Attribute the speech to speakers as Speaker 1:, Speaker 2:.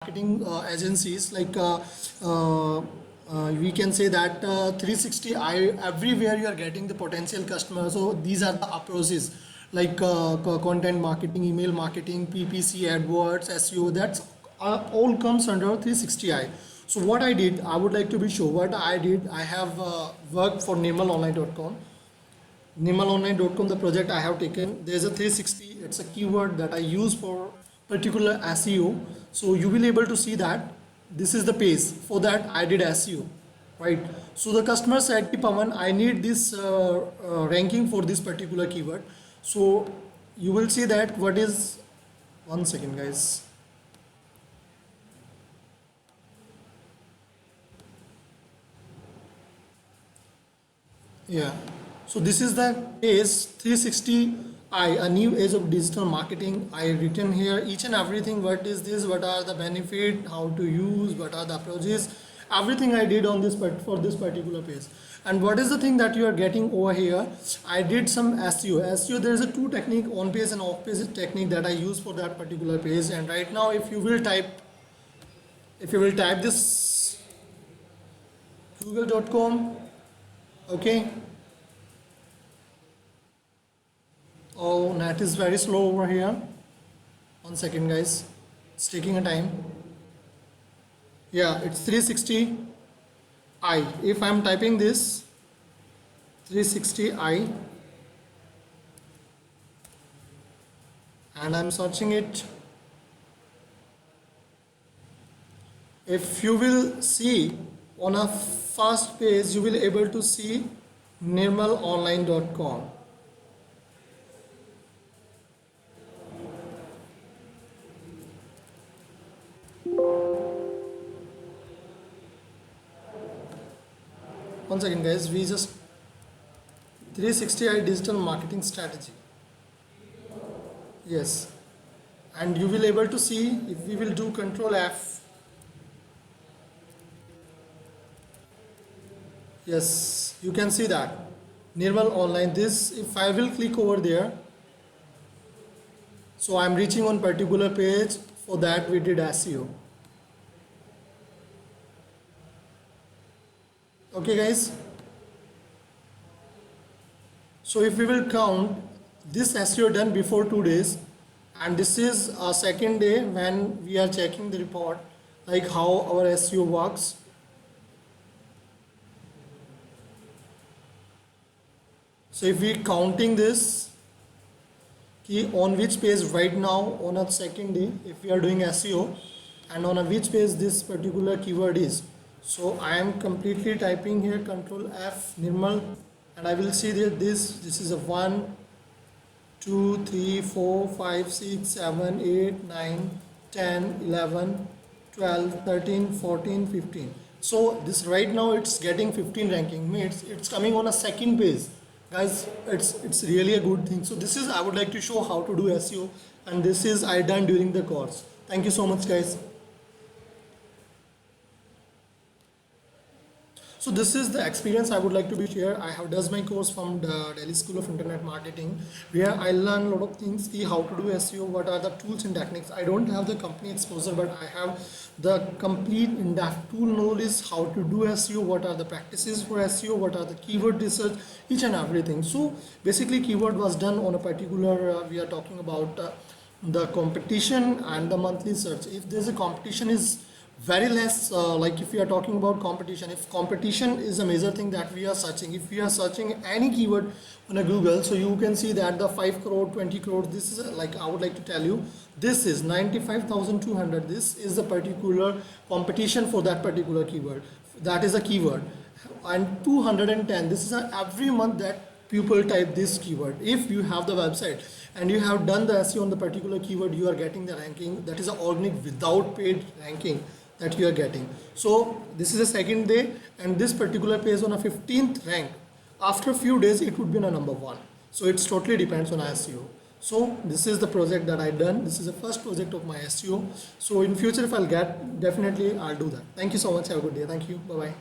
Speaker 1: marketing agencies like we can say that 360 everywhere you are getting the potential customers. So these are the approaches like content marketing, email marketing, PPC, AdWords, SEO. That's all comes under 360i. So what I did, I would like to be sure what I did. I have worked for nirmalonline.com. nirmalonline.com, the project I have taken, there's a 360. It's a keyword that I use for particular SEO. So you will able to see that this is the page. For that I did SEO, right? So the customer said, Pawan, I need this ranking for this particular keyword. So you will see that what is, one second guys. Yeah. So this is the page 360i, a new age of digital marketing. I written here each and everything. What is this? What are the benefit? How to use? What are the approaches? Everything I did on this for this particular page. And what is the thing that you are getting over here? I did some SEO. SEO, there is a two technique, on page and off page technique that I use for that particular page. And right now, if you will type this google.com, okay. Oh, net is very slow over here. 1 second guys, it's taking a time. Yeah, it's 360i. If I'm typing this 360i and I'm searching it, if you will see on a first page, you will able to see nirmalonline.com. One second guys, we just 360i digital marketing strategy. Yes, and you will able to see if we will do Control F. Yes, you can see that Nirmal Online. This, if I will click over there, so I'm reaching on particular page. For that we did SEO. Okay guys, so if we will count this SEO done before 2 days, and this is a second day when we are checking the report, like how our SEO works. So if we counting this key on which page right now on a second day, if we are doing SEO, and on a which page this particular keyword is. So I am completely typing here Control F Nirmal, and I will see that this is a 1 2 3 4 5 6 7 8 9 10 11 12 13 14 15. So this right now it's getting 15 ranking, means it's coming on a second page guys. It's really a good thing. So this is, I would like to show how to do SEO, and this is I done during the course. Thank you so much guys. So this is the experience I would like to be share. I have done my course from the Delhi School of Internet Marketing, where I learn a lot of things, see how to do SEO, what are the tools and techniques. I don't have the company exposure, but I have the complete in-depth tool knowledge how to do SEO, what are the practices for SEO, what are the keyword research, each and everything. So basically keyword was done on a particular, we are talking about the competition and the monthly search. If there's a competition is very less, like if we are talking about competition, if competition is a major thing that we are searching, if we are searching any keyword on a Google, so you can see that the 5 crore 20 crore, this is like, I would like to tell you, this is 95,200. this is the particular competition for that particular keyword, that is a keyword. And 210, this is every month that people type this keyword. If you have the website and you have done the SEO on the particular keyword, you are getting the ranking. That is a organic without paid ranking that you are getting. So this is the second day, and this particular page on a 15th rank. After a few days it would be on a number 1. So it's totally depends on SEO. So this is the project that I done. This is the first project of my SEO. So in future if I'll get, definitely I'll do that. Thank you so much. Have a good day. Thank you. Bye bye.